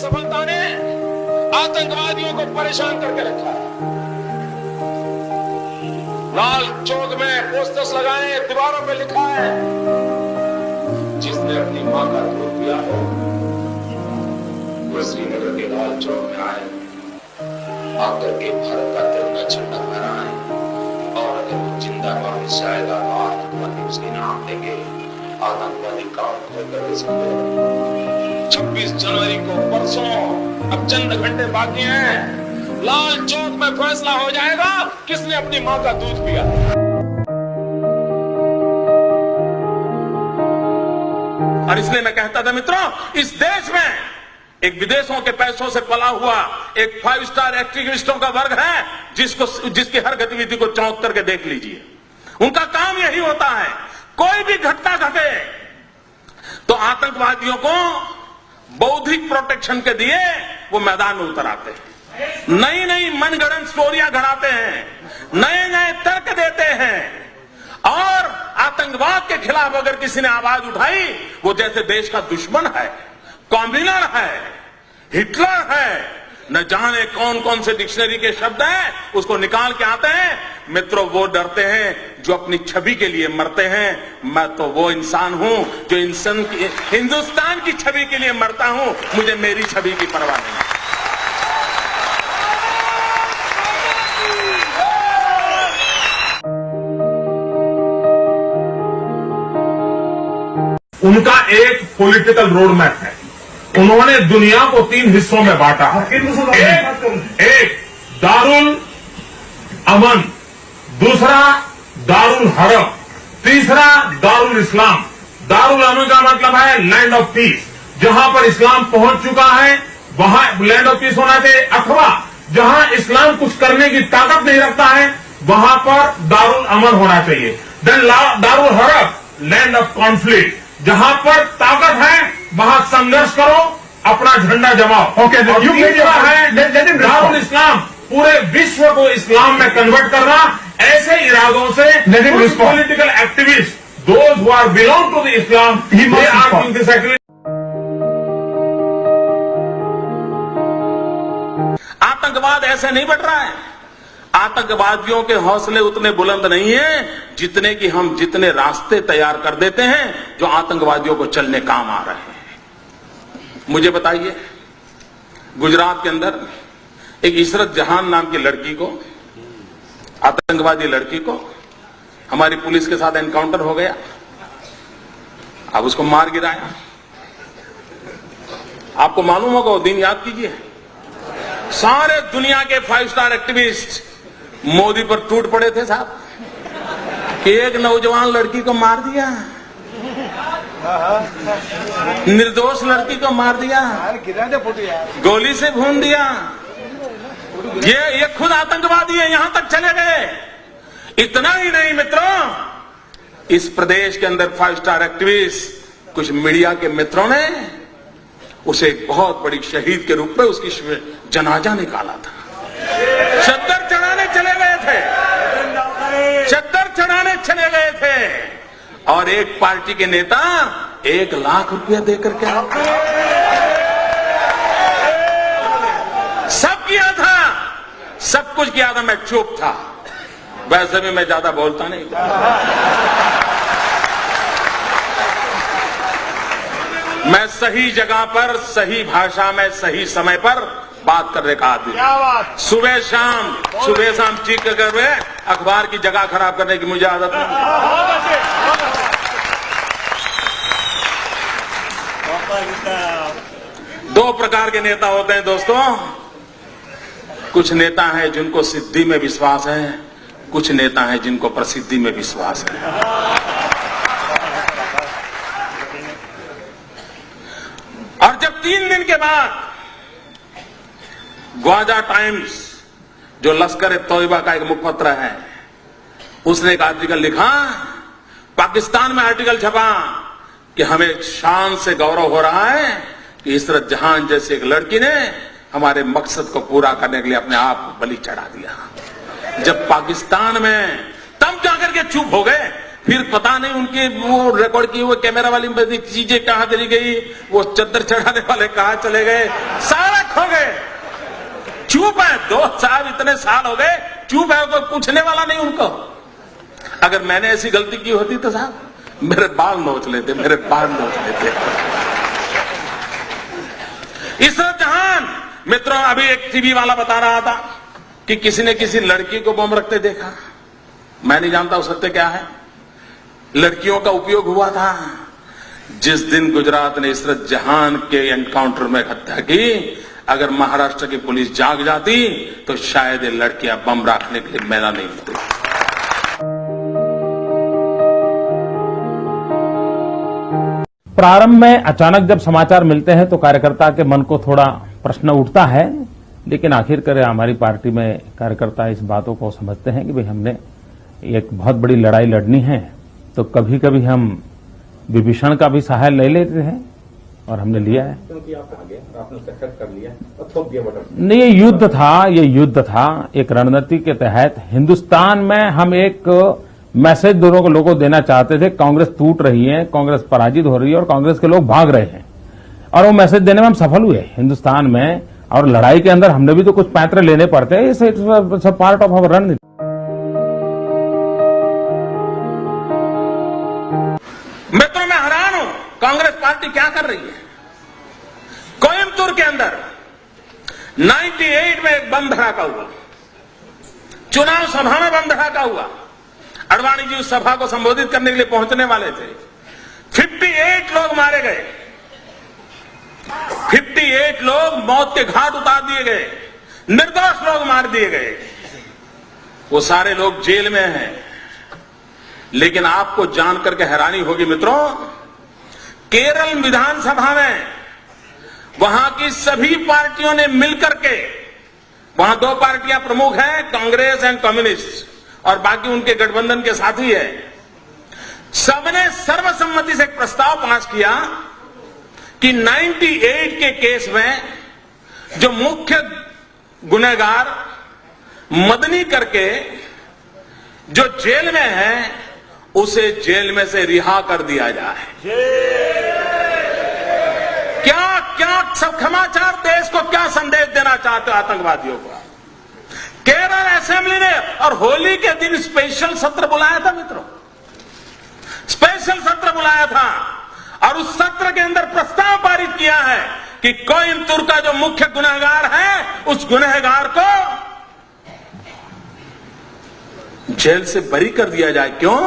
सफलता ने आतंकवादियों को परेशान करके रखा है। लाल चौक में पोस्टर्स लगाए, दीवारों पे लिखा है, जिसने अपनी मां का दूध पिया हो वो श्रीनगर के लाल चौक में आए, आकर के भारत का तिरंगा झंडा फहराए, और अगर वो जिंदा वापस जाएगा तो आतंकवादी उसके नाम देंगे, आतंकवादी काम करके समझे। 26 जनवरी को परसों, अब चंद घंटे बाकी हैं, लाल चौक में फैसला हो जाएगा किसने अपनी मां का दूध पिया। और इसलिए मैं कहता था मित्रों, इस देश में एक विदेशों के पैसों से पला हुआ एक 5 स्टार एक्टिविस्टों का वर्ग है, जिसकी हर गतिविधि को चौंक करके देख लीजिए। उनका काम यही होता है, कोई भी घटना घटे तो आतंकवादियों को बौद्धिक प्रोटेक्शन के दिए वो मैदान में उतर आते हैं, नई नई मनगढ़ंत स्टोरियां गढ़ाते हैं, नए नए तर्क देते हैं, और आतंकवाद के खिलाफ अगर किसी ने आवाज उठाई, वो जैसे देश का दुश्मन है, कॉम्बिनर है, हिटलर है, न जाने कौन कौन से डिक्शनरी के शब्द हैं, उसको निकाल के आते हैं। मित्रों, वो डरते हैं जो अपनी छवि के लिए मरते हैं। मैं तो वो इंसान हूं जो हिंदुस्तान की छवि के लिए मरता हूं, मुझे मेरी छवि की परवाह नहीं। उनका एक पॉलिटिकल रोड मैप है। उन्होंने दुनिया को 3 हिस्सों में बांटा। एक दारुल अमन, दूसरा दारुल हरब, तीसरा दारुल इस्लाम। दारुल अमन का मतलब है लैंड ऑफ पीस, जहां पर इस्लाम पहुंच चुका है वहां लैंड ऑफ पीस होना चाहिए, अथवा जहां इस्लाम कुछ करने की ताकत नहीं रखता है वहां पर दारुल अमन होना चाहिए। देन दारुल हरब, लैंड ऑफ कॉन्फ्लिक्ट, जहां पर ताकत है वहां संघर्ष करो, अपना झंडा जमाओ। ओके, तीसरा है दारुल इस्लाम, पूरे विश्व को इस्लाम में कन्वर्ट करना। ऐसे इरादों से political activist, those who are belong to the Islam, they are doing this activity. आतंकवाद ऐसे नहीं बढ़ रहा है। आतंकवादियों के हौसले उतने बुलंद नहीं हैं जितने कि हम जितने रास्ते तैयार कर देते हैं जो आतंकवादियों को चलने काम आ रहे हैं। मुझे बताइए, गुजरात के अंदर एक इशरत जहान नाम की लड़की को, आतंकवादी लड़की को, हमारी पुलिस के साथ एनकाउंटर हो गया। अब उसको मार गिराया। आपको मालूम होगा वो दिन, याद कीजिए, सारे दुनिया के 5 स्टार एक्टिविस्ट मोदी पर टूट पड़े थे साहब कि एक नौजवान लड़की को मार दिया, निर्दोष लड़की को मार दिया, गोली से भून दिया। ये खुद आतंकवादी है, यहां तक चले गए। इतना ही नहीं मित्रों, इस प्रदेश के अंदर 5 स्टार एक्टिविस्ट, कुछ मीडिया के मित्रों ने उसे एक बहुत बड़ी शहीद के रूप में उसकी जनाजा निकाला था। चद्दर चढ़ाने चले गए थे, चद्दर चढ़ाने चले गए थे, और एक पार्टी के नेता 1 लाख रुपया देकर के सब किया था, सब कुछ किया था। मैं चुप था, वैसे भी मैं ज्यादा बोलता नहीं। मैं सही जगह पर, सही भाषा में, सही समय पर बात करने का आदमी। सुबह शाम चीख कर अखबार की जगह खराब करने की मुझे आदत नहीं। दो प्रकार के नेता होते हैं दोस्तों। कुछ नेता हैं जिनको सिद्धि में विश्वास है, कुछ नेता हैं जिनको प्रसिद्धि में विश्वास है। और जब 3 दिन के बाद ग्वाजा टाइम्स, जो लश्कर तोयबा का एक मुखपत्र है, उसने एक आर्टिकल लिखा, पाकिस्तान में आर्टिकल छपा कि हमें शान से गौरव हो रहा है कि इशरत जहान जैसी एक लड़की ने हमारे मकसद को पूरा करने के लिए अपने आप को बलि चढ़ा दिया। जब पाकिस्तान में, तब जाकर के चुप हो गए फिर पता नहीं उनके वो रिकॉर्ड की हुए कैमरा वाली चीजें कहां चली गई, वो चद्दर चढ़ाने वाले कहां चले गए, सारा खो गए। चुप है, 2 साल इतने साल हो गए, चुप है, कोई पूछने वाला नहीं उनको। अगर मैंने ऐसी गलती की होती तो साहब मेरे बाल नोच लेते, मेरे बाल नोच लेते। इशरत जहान मित्रों, अभी एक टीवी वाला बता रहा था कि किसी ने किसी लड़की को बम रखते देखा। मैं नहीं जानता वो सत्य क्या है। लड़कियों का उपयोग हुआ था। जिस दिन गुजरात ने इशरत जहान के एनकाउंटर में हत्या की, अगर महाराष्ट्र की पुलिस जाग जाती तो शायद ये लड़कियां बम रखने के लिए मैदान नहीं मिलती। प्रारंभ में अचानक जब समाचार मिलते हैं तो कार्यकर्ता के मन को थोड़ा प्रश्न उठता है, लेकिन आखिरकार हमारी पार्टी में कार्यकर्ता इस बातों को समझते हैं कि भाई हमने एक बहुत बड़ी लड़ाई लड़नी है, तो कभी कभी हम विभीषण का भी सहाय ले लेते हैं और हमने लिया है। क्योंकि आप आगे आपने सक्सेस कर लिया और थोप दिया बटन। नहीं, ये युद्ध था एक रणनीति के तहत। हिंदुस्तान में हम एक मैसेज दोनों को लोगों को देना चाहते थे, कांग्रेस टूट रही है, कांग्रेस पराजित हो रही है और कांग्रेस के लोग भाग रहे हैं, और वो मैसेज देने में हम सफल हुए हिंदुस्तान में। और लड़ाई के अंदर हमने भी तो कुछ पैंतरे लेने पड़ते हैं, इट्स पार्ट ऑफ आवर रणनीति। मित्रों, मैं हैरान हूं कांग्रेस पार्टी क्या कर रही है। कोयम्बतूर के अंदर 98 में एक बम धड़ाका हुआ, चुनाव सभा में बम धड़ाका हुआ। अडवाणी जी उस सभा को संबोधित करने के लिए पहुंचने वाले थे। 58 लोग मारे गए, 58 लोग मौत के घाट उतार दिए गए, निर्दोष लोग मार दिए गए। वो सारे लोग जेल में हैं। लेकिन आपको जानकर के हैरानी होगी मित्रों, केरल विधानसभा में वहां की सभी पार्टियों ने मिलकर के, वहां 2 पार्टियां प्रमुख हैं, कांग्रेस एंड कम्युनिस्ट, और बाकी उनके गठबंधन के साथी है, सबने सर्वसम्मति से एक प्रस्ताव पास किया कि 98 के केस में जो मुख्य गुनहगार मदनी करके जो जेल में है, उसे जेल में से रिहा कर दिया जाए। क्या क्या सब समाचार देश को क्या संदेश देना चाहते हो आतंकवादियों को। केरल असेंबली ने और होली के दिन स्पेशल सत्र बुलाया था मित्रों, स्पेशल सत्र बुलाया था, और उस सत्र के अंदर प्रस्ताव पारित किया है कि कोयम्बतूर का जो मुख्य गुनहगार है, उस गुनहगार को जेल से बरी कर दिया जाए। क्यों?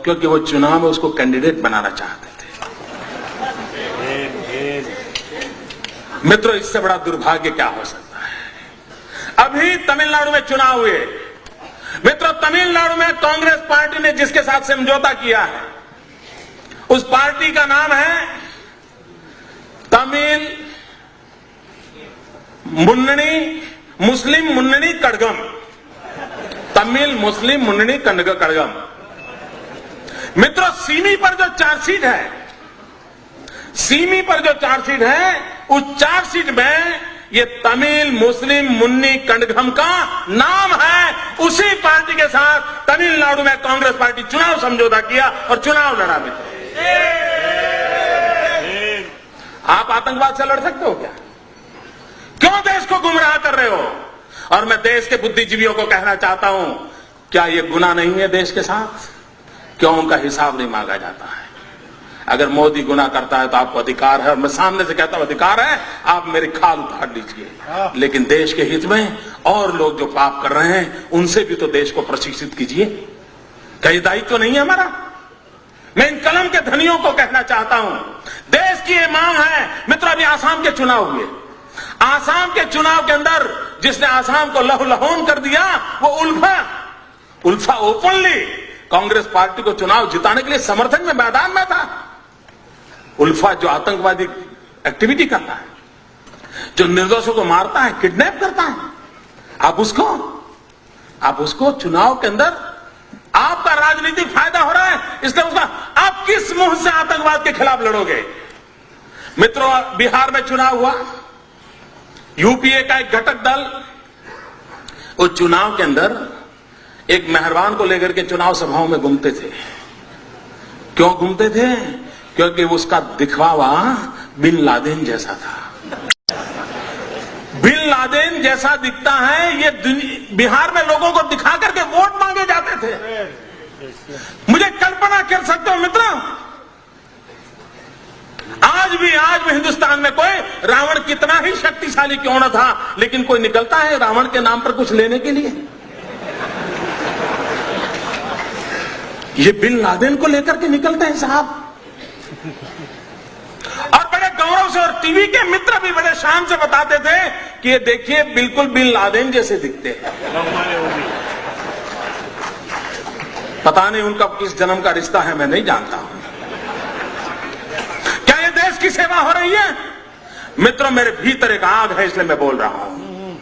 क्योंकि वो चुनाव में उसको कैंडिडेट बनाना चाहते थे। मित्रों, इससे बड़ा दुर्भाग्य क्या हो सकता है। अभी तमिलनाडु में चुनाव हुए मित्रों, तमिलनाडु में कांग्रेस पार्टी ने जिसके साथ समझौता किया है, उस पार्टी का नाम है तमिल मुस्लिम मुन्नणी कड़गम, तमिल मुस्लिम मुन्नणी कड़गम। मित्रों, सीमी पर जो चार्जशीट है, सीमी पर जो चार्जशीट है, उस चार्जशीट में ये तमिल मुस्लिम मुन्नी कड़गम का नाम है। उसी पार्टी के साथ तमिलनाडु में कांग्रेस पार्टी चुनाव समझौता किया और चुनाव लड़ा। मित्र, आप आतंकवाद से लड़ सकते हो क्या? क्यों देश को गुमराह कर रहे हो? और मैं देश के बुद्धिजीवियों को कहना चाहता हूं, क्या यह गुनाह नहीं है देश के साथ? क्यों उनका हिसाब नहीं मांगा जाता है? अगर मोदी गुनाह करता है तो आपको अधिकार है, और मैं सामने से कहता हूं अधिकार है, आप मेरी खाल उतार लीजिए, लेकिन देश के हित में और लोग जो पाप कर रहे हैं उनसे भी तो देश को प्रशिक्षित कीजिए। क्या ये दायित्व नहीं है हमारा? मैं इन कलम के धनियों को कहना चाहता हूं, देश की ये मांग है। मित्रों, अभी आसाम के चुनाव हुए, आसाम के चुनाव के अंदर जिसने आसाम को लहूलुहान कर दिया वो उल्फा ओपनली कांग्रेस पार्टी को चुनाव जिताने के लिए समर्थन में मैदान में था। उल्फा जो आतंकवादी एक्टिविटी करता है, जो निर्दोषों को मारता है, किडनैप करता है, आप उसको चुनाव के अंदर आपका राजनीतिक फायदा हो रहा है, इसलिए उसका आप किस मुंह से आतंकवाद के खिलाफ लड़ोगे? मित्रों, बिहार में चुनाव हुआ, यूपीए का एक घटक दल उस चुनाव के अंदर एक मेहरबान को लेकर के चुनाव सभाओं में घूमते थे। क्यों घूमते थे? क्योंकि उसका दिखावा बिन लादेन जैसा था। बिन लादेन जैसा दिखता है, ये बिहार में लोगों को दिखा करके वोट मांगे जाते थे। मुझे कल्पना कर सकते हो मित्रों, आज भी हिंदुस्तान में कोई रावण कितना ही शक्तिशाली क्यों न था, लेकिन कोई निकलता है रावण के नाम पर कुछ लेने के लिए? ये बिन लादेन को लेकर के निकलते हैं साहब, और बड़े गौरव से, और टीवी के मित्र भी बड़े शान से बताते थे कि ये देखिए बिल्कुल बिन लादेन जैसे दिखते हैं। पता नहीं उनका किस जन्म का रिश्ता है, मैं नहीं जानता हूं। क्या ये देश की सेवा हो रही है? मित्रों, मेरे भीतर एक आग है, इसलिए मैं बोल रहा हूं।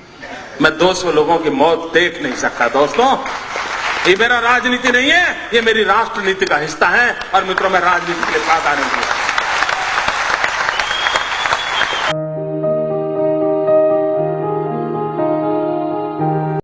मैं 200 लोगों की मौत देख नहीं सकता दोस्तों। ये मेरा राजनीति नहीं है, ये मेरी राष्ट्र नीति का हिस्सा है। और मित्रों, मैं राजनीति के साथ आने की